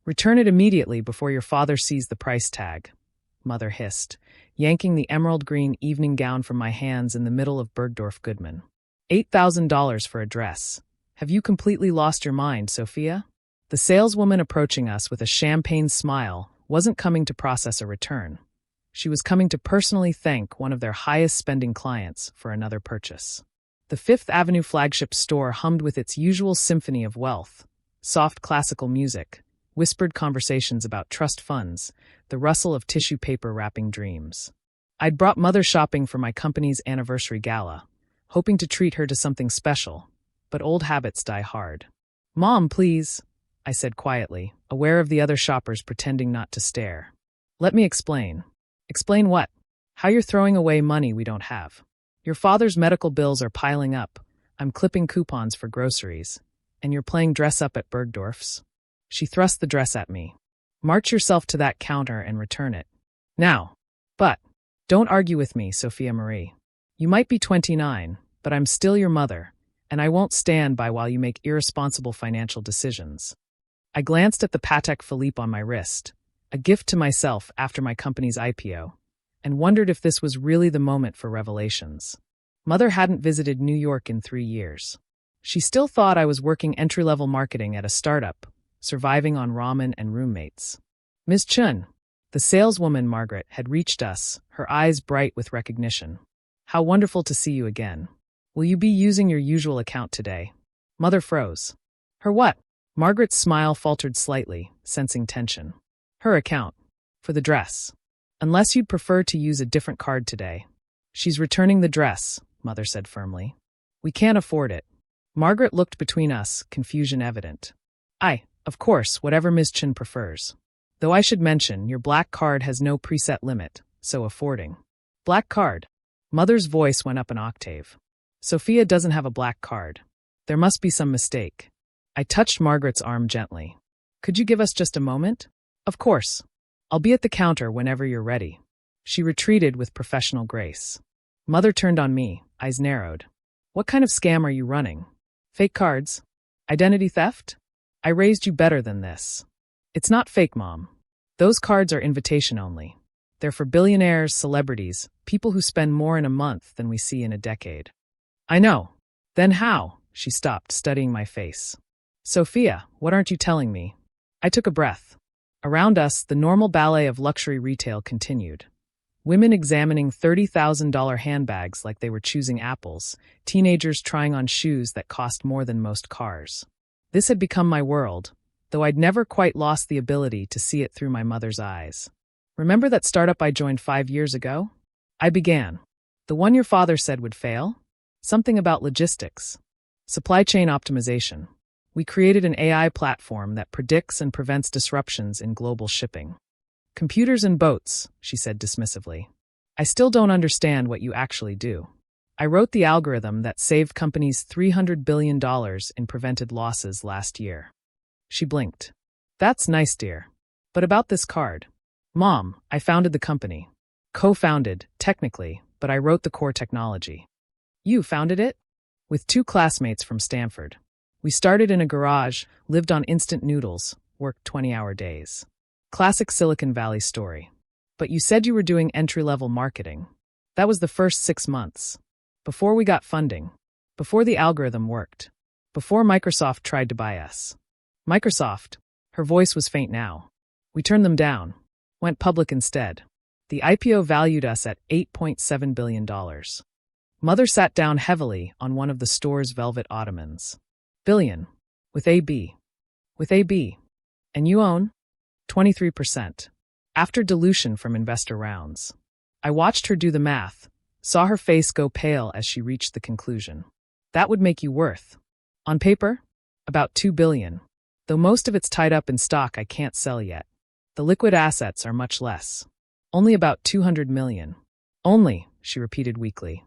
Return it immediately before your father sees the price tag, Mother hissed, yanking the emerald green evening gown from my hands in the middle of Bergdorf Goodman. $8,000 for a dress. Have you completely lost your mind, Sophia? The saleswoman approaching us with a champagne smile wasn't coming to process a return. She was coming to personally thank one of their highest-spending clients for another purchase. The Fifth Avenue flagship store hummed with its usual symphony of wealth, soft classical music, whispered conversations about trust funds, the rustle of tissue paper wrapping dreams. I'd brought Mother shopping for my company's anniversary gala, hoping to treat her to something special, but old habits die hard. "Mom, please," I said quietly, aware of the other shoppers pretending not to stare. "Let me explain." "Explain what?" "How you're throwing away money we don't have. Your father's medical bills are piling up, I'm clipping coupons for groceries, and you're playing dress-up at Bergdorf's." She thrust the dress at me. "March yourself to that counter and return it. Now." "But." "Don't argue with me, Sophia Marie. You might be 29, but I'm still your mother, and I won't stand by while you make irresponsible financial decisions." I glanced at the Patek Philippe on my wrist, a gift to myself after my company's IPO, and wondered if this was really the moment for revelations. Mother hadn't visited New York in 3 years. She still thought I was working entry-level marketing at a startup, surviving on ramen and roommates. "Ms. Chun," the saleswoman Margaret had reached us, her eyes bright with recognition. "How wonderful to see you again. Will you be using your usual account today?" Mother froze. "Her what?" Margaret's smile faltered slightly, sensing tension. "Her account. For the dress. Unless you'd prefer to use a different card today." "She's returning the dress," Mother said firmly. "We can't afford it." Margaret looked between us, confusion evident. Of course, whatever Ms. Chin prefers. Though I should mention, your black card has no preset limit, so affording." "Black card?" Mother's voice went up an octave. "Sophia doesn't have a black card. There must be some mistake." I touched Margaret's arm gently. "Could you give us just a moment?" "Of course. I'll be at the counter whenever you're ready." She retreated with professional grace. Mother turned on me, eyes narrowed. "What kind of scam are you running? Fake cards? Identity theft? I raised you better than this." "It's not fake, Mom. Those cards are invitation only. They're for billionaires, celebrities, people who spend more in a month than we see in a decade." "I know. Then how?" She stopped, studying my face. "Sophia, what aren't you telling me?" I took a breath. Around us, the normal ballet of luxury retail continued. Women examining $30,000 handbags like they were choosing apples, teenagers trying on shoes that cost more than most cars. This had become my world, though I'd never quite lost the ability to see it through my mother's eyes. "Remember that startup I joined 5 years ago?" I began. "The one your father said would fail? Something about logistics. Supply chain optimization. We created an AI platform that predicts and prevents disruptions in global shipping." "Computers and boats," she said dismissively. "I still don't understand what you actually do." "I wrote the algorithm that saved companies $300 billion in prevented losses last year." She blinked. "That's nice, dear. But about this card." "Mom, I founded the company." "Co-founded, technically, but I wrote the core technology." "You founded it?" "With 2 classmates from Stanford. We started in a garage, lived on instant noodles, worked 20-hour days. Classic Silicon Valley story. But you said you were doing entry-level marketing. That was the first 6 months. Before we got funding. Before the algorithm worked. Before Microsoft tried to buy us." "Microsoft?" Her voice was faint now. "We turned them down. Went public instead. The IPO valued us at $8.7 billion. Mother sat down heavily on one of the store's velvet ottomans. "Billion. With AB. With AB. And you own?" 23%. After dilution from investor rounds. I watched her do the math, saw her face go pale as she reached the conclusion. "That would make you worth, on paper, about $2 billion. Though most of it's tied up in stock I can't sell yet. The liquid assets are much less. Only about $200 million. Only," she repeated weakly.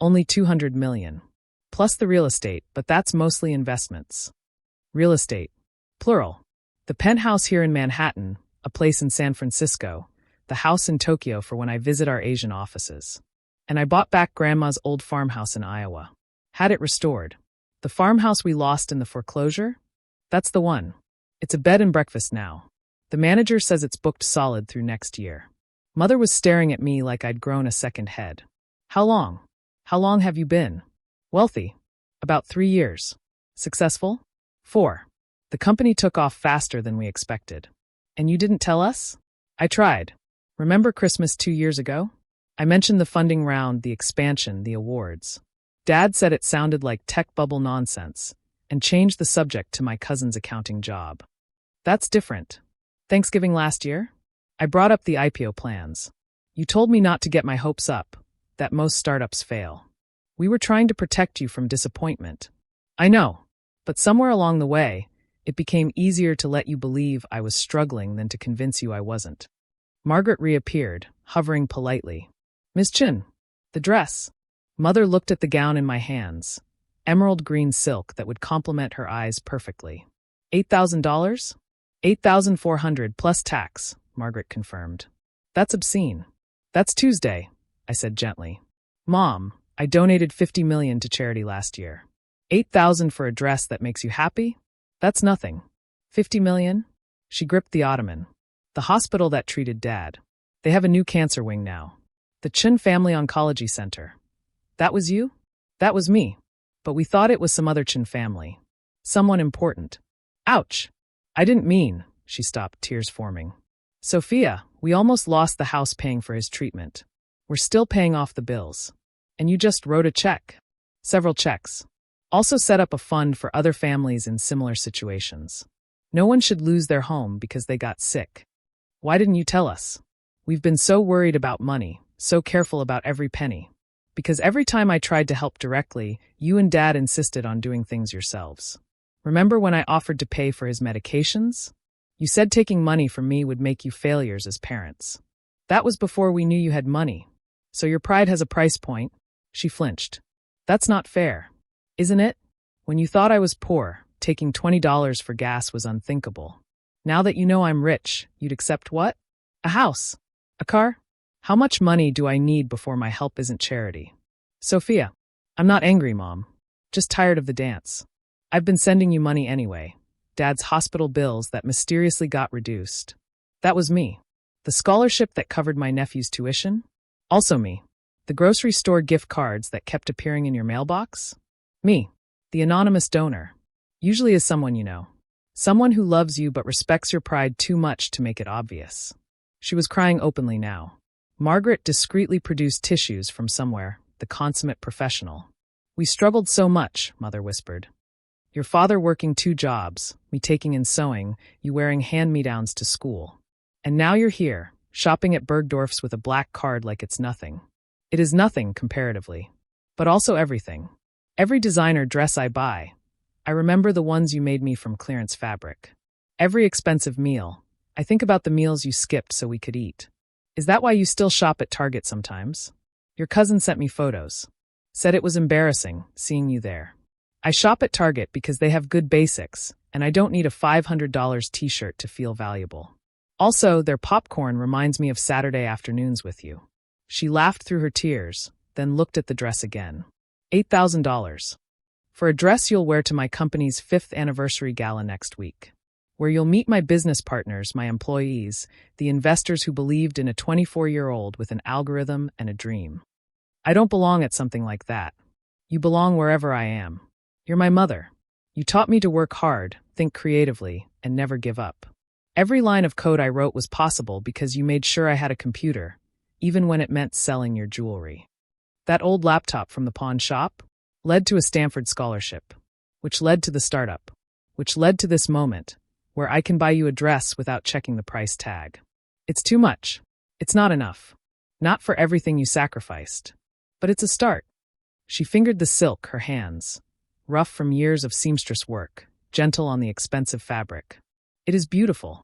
"Only $200 million. Plus the real estate, but that's mostly investments." "Real estate. Plural. The penthouse here in Manhattan, a place in San Francisco, the house in Tokyo for when I visit our Asian offices. And I bought back Grandma's old farmhouse in Iowa. Had it restored. The farmhouse we lost in the foreclosure? That's the one. It's a bed and breakfast now. The manager says it's booked solid through next year. Mother was staring at me like I'd grown a second head. How long? How long have you been? Wealthy. About 3 years. Successful? 4. The company took off faster than we expected. And you didn't tell us? I tried. Remember Christmas 2 years ago? I mentioned the funding round, the expansion, the awards. Dad said it sounded like tech bubble nonsense, and changed the subject to my cousin's accounting job. That's different. Thanksgiving last year? I brought up the IPO plans. You told me not to get my hopes up, that most startups fail. We were trying to protect you from disappointment. I know, but somewhere along the way, it became easier to let you believe I was struggling than to convince you I wasn't. Margaret reappeared, hovering politely. Miss Chin, the dress. Mother looked at the gown in my hands. Emerald green silk that would complement her eyes perfectly. $8,000? $8,400 plus tax, Margaret confirmed. That's obscene. That's Tuesday, I said gently. Mom, I donated $50 million to charity last year. $8,000 for a dress that makes you happy? That's nothing. $50 million? She gripped the ottoman. The hospital that treated Dad. They have a new cancer wing now. The Chin Family Oncology Center. That was you? That was me. But we thought it was some other Chin family. Someone important. Ouch! I didn't mean, she stopped, tears forming. Sophia, we almost lost the house paying for his treatment. We're still paying off the bills. And you just wrote a check. Several checks. Also set up a fund for other families in similar situations. No one should lose their home because they got sick. Why didn't you tell us? We've been so worried about money, so careful about every penny. Because every time I tried to help directly, you and Dad insisted on doing things yourselves. Remember when I offered to pay for his medications? You said taking money from me would make you failures as parents. That was before we knew you had money. So your pride has a price point. She flinched. That's not fair. Isn't it? When you thought I was poor, taking $20 for gas was unthinkable. Now that you know I'm rich, you'd accept what? A house. A car? How much money do I need before my help isn't charity? Sophia, I'm not angry, Mom. Just tired of the dance. I've been sending you money anyway. Dad's hospital bills that mysteriously got reduced. That was me. The scholarship that covered my nephew's tuition? Also me. The grocery store gift cards that kept appearing in your mailbox? Me. The anonymous donor. Usually is someone you know. Someone who loves you but respects your pride too much to make it obvious. She was crying openly now. Margaret discreetly produced tissues from somewhere, the consummate professional. We struggled so much, Mother whispered. Your father working 2 jobs, me taking in sewing, you wearing hand-me-downs to school. And now you're here, shopping at Bergdorf's with a black card like it's nothing. It is nothing, comparatively. But also everything. Every designer dress I buy. I remember the ones you made me from clearance fabric. Every expensive meal. I think about the meals you skipped so we could eat. Is that why you still shop at Target sometimes? Your cousin sent me photos. Said it was embarrassing, seeing you there. I shop at Target because they have good basics, and I don't need a $500 t-shirt to feel valuable. Also, their popcorn reminds me of Saturday afternoons with you. She laughed through her tears, then looked at the dress again. $8,000. For a dress you'll wear to my company's 5th anniversary gala next week, where you'll meet my business partners, my employees, the investors who believed in a 24-year-old with an algorithm and a dream. I don't belong at something like that. You belong wherever I am. You're my mother. You taught me to work hard, think creatively, and never give up. Every line of code I wrote was possible because you made sure I had a computer, even when it meant selling your jewelry. That old laptop from the pawn shop led to a Stanford scholarship, which led to the startup, which led to this moment, where I can buy you a dress without checking the price tag. It's too much. It's not enough. Not for everything you sacrificed. But it's a start. She fingered the silk, her hands, rough from years of seamstress work, gentle on the expensive fabric. It is beautiful.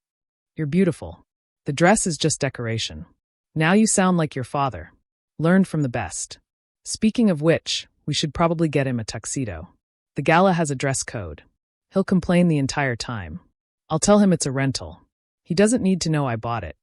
You're beautiful. The dress is just decoration. Now you sound like your father. Learned from the best. Speaking of which, we should probably get him a tuxedo. The gala has a dress code. He'll complain the entire time. I'll tell him it's a rental. He doesn't need to know I bought it.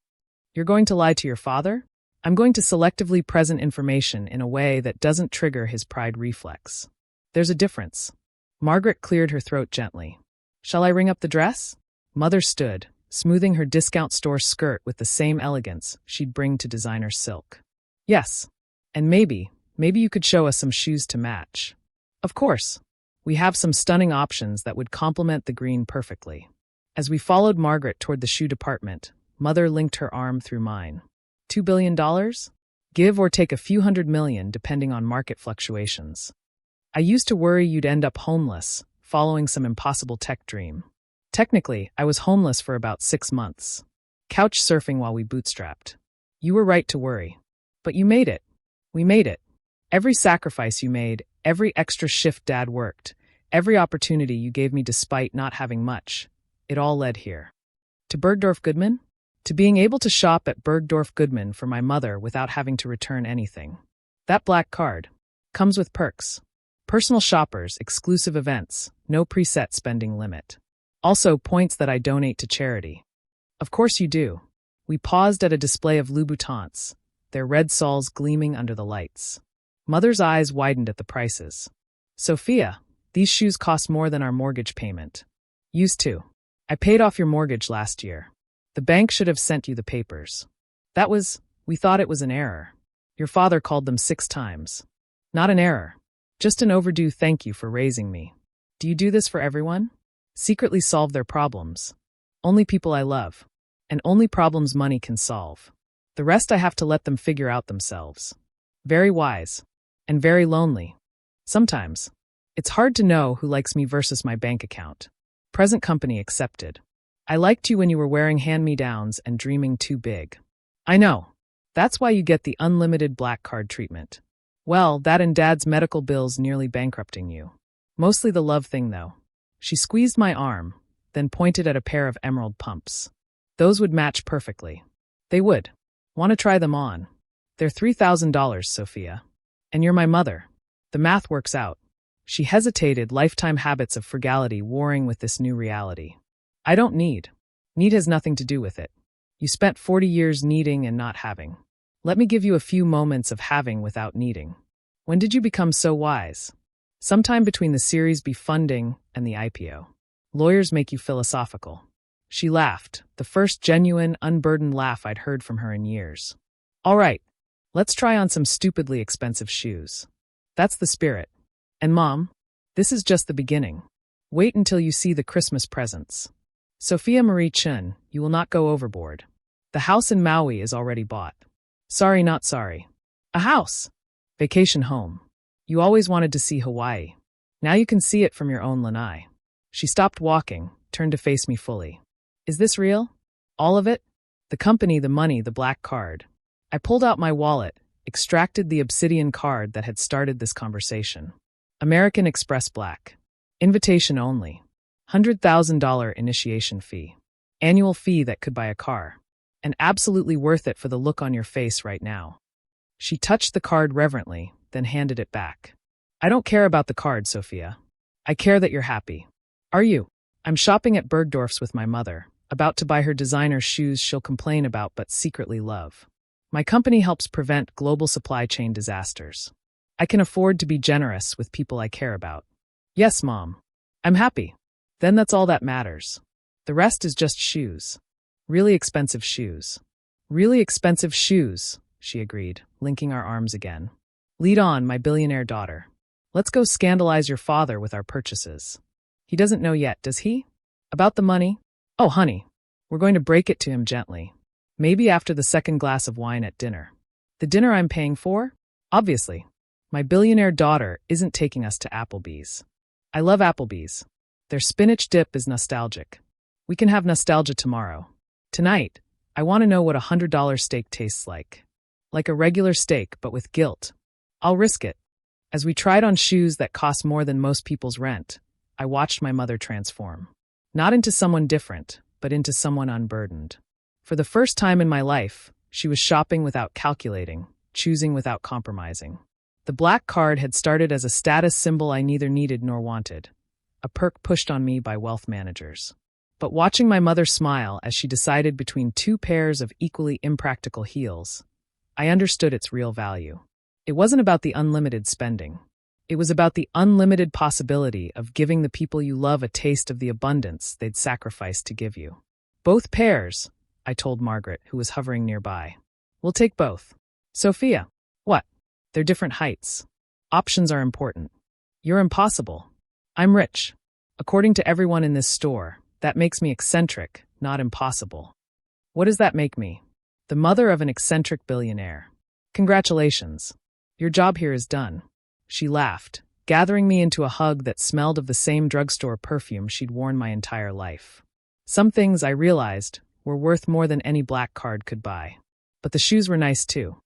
You're going to lie to your father? I'm going to selectively present information in a way that doesn't trigger his pride reflex. There's a difference. Margaret cleared her throat gently. Shall I ring up the dress? Mother stood, smoothing her discount store skirt with the same elegance she'd bring to designer silk. Yes. And maybe you could show us some shoes to match. Of course. We have some stunning options that would complement the green perfectly. As we followed Margaret toward the shoe department, Mother linked her arm through mine. $2 billion? Give or take a few $100 million depending on market fluctuations. I used to worry you'd end up homeless, following some impossible tech dream. Technically, I was homeless for about 6 months. Couch surfing while we bootstrapped. You were right to worry. But you made it. We made it. Every sacrifice you made, every extra shift Dad worked, every opportunity you gave me despite not having much, it all led here. To Bergdorf Goodman? To being able to shop at Bergdorf Goodman for my mother without having to return anything. That black card comes with perks. Personal shoppers, exclusive events, no preset spending limit. Also, points that I donate to charity. Of course you do. We paused at a display of Louboutins, their red soles gleaming under the lights. Mother's eyes widened at the prices. Sophia, these shoes cost more than our mortgage payment. Used to. I paid off your mortgage last year. The bank should have sent you the papers. We thought it was an error. Your father called them 6 times. Not an error. Just an overdue thank you for raising me. Do you do this for everyone? Secretly solve their problems. Only people I love. And only problems money can solve. The rest I have to let them figure out themselves. Very wise. And very lonely. Sometimes. It's hard to know who likes me versus my bank account. Present company accepted. I liked you when you were wearing hand-me-downs and dreaming too big. I know. That's why you get the unlimited black card treatment. Well, that and Dad's medical bills nearly bankrupting you. Mostly the love thing, though. She squeezed my arm, then pointed at a pair of emerald pumps. Those would match perfectly. They would. Want to try them on? They're $3,000, Sophia. And you're my mother. The math works out. She hesitated, lifetime habits of frugality warring with this new reality. I don't need. Need has nothing to do with it. You spent 40 years needing and not having. Let me give you a few moments of having without needing. When did you become so wise? Sometime between the Series B funding and the IPO. Lawyers make you philosophical. She laughed, the first genuine, unburdened laugh I'd heard from her in years. All right, let's try on some stupidly expensive shoes. That's the spirit. And Mom, this is just the beginning. Wait until you see the Christmas presents. Sophia Marie Chun, you will not go overboard. The house in Maui is already bought. Sorry, not sorry. A house. Vacation home. You always wanted to see Hawaii. Now you can see it from your own lanai. She stopped walking, turned to face me fully. Is this real? All of it? The company, the money, the black card. I pulled out my wallet, extracted the obsidian card that had started this conversation. American Express Black. Invitation only. $100,000 initiation fee. Annual fee that could buy a car. And absolutely worth it for the look on your face right now. She touched the card reverently, then handed it back. I don't care about the card, Sophia. I care that you're happy. Are you? I'm shopping at Bergdorf's with my mother, about to buy her designer shoes she'll complain about but secretly love. My company helps prevent global supply chain disasters. I can afford to be generous with people I care about. Yes, Mom. I'm happy. Then that's all that matters. The rest is just shoes. Really expensive shoes. Really expensive shoes, she agreed, linking our arms again. Lead on, my billionaire daughter. Let's go scandalize your father with our purchases. He doesn't know yet, does he? About the money? Oh, honey, we're going to break it to him gently. Maybe after the second glass of wine at dinner. The dinner I'm paying for? Obviously. My billionaire daughter isn't taking us to Applebee's. I love Applebee's. Their spinach dip is nostalgic. We can have nostalgia tomorrow. Tonight, I want to know what $100 steak tastes like. Like a regular steak, but with guilt. I'll risk it. As we tried on shoes that cost more than most people's rent, I watched my mother transform. Not into someone different, but into someone unburdened. For the first time in my life, she was shopping without calculating, choosing without compromising. The black card had started as a status symbol I neither needed nor wanted, a perk pushed on me by wealth managers. But watching my mother smile as she decided between 2 pairs of equally impractical heels, I understood its real value. It wasn't about the unlimited spending. It was about the unlimited possibility of giving the people you love a taste of the abundance they'd sacrificed to give you. Both pairs, I told Margaret, who was hovering nearby. We'll take both. Sophia. What? They're different heights. Options are important. You're impossible. I'm rich. According to everyone in this store, that makes me eccentric, not impossible. What does that make me? The mother of an eccentric billionaire. Congratulations. Your job here is done. She laughed, gathering me into a hug that smelled of the same drugstore perfume she'd worn my entire life. Some things, I realized, were worth more than any black card could buy. But the shoes were nice too.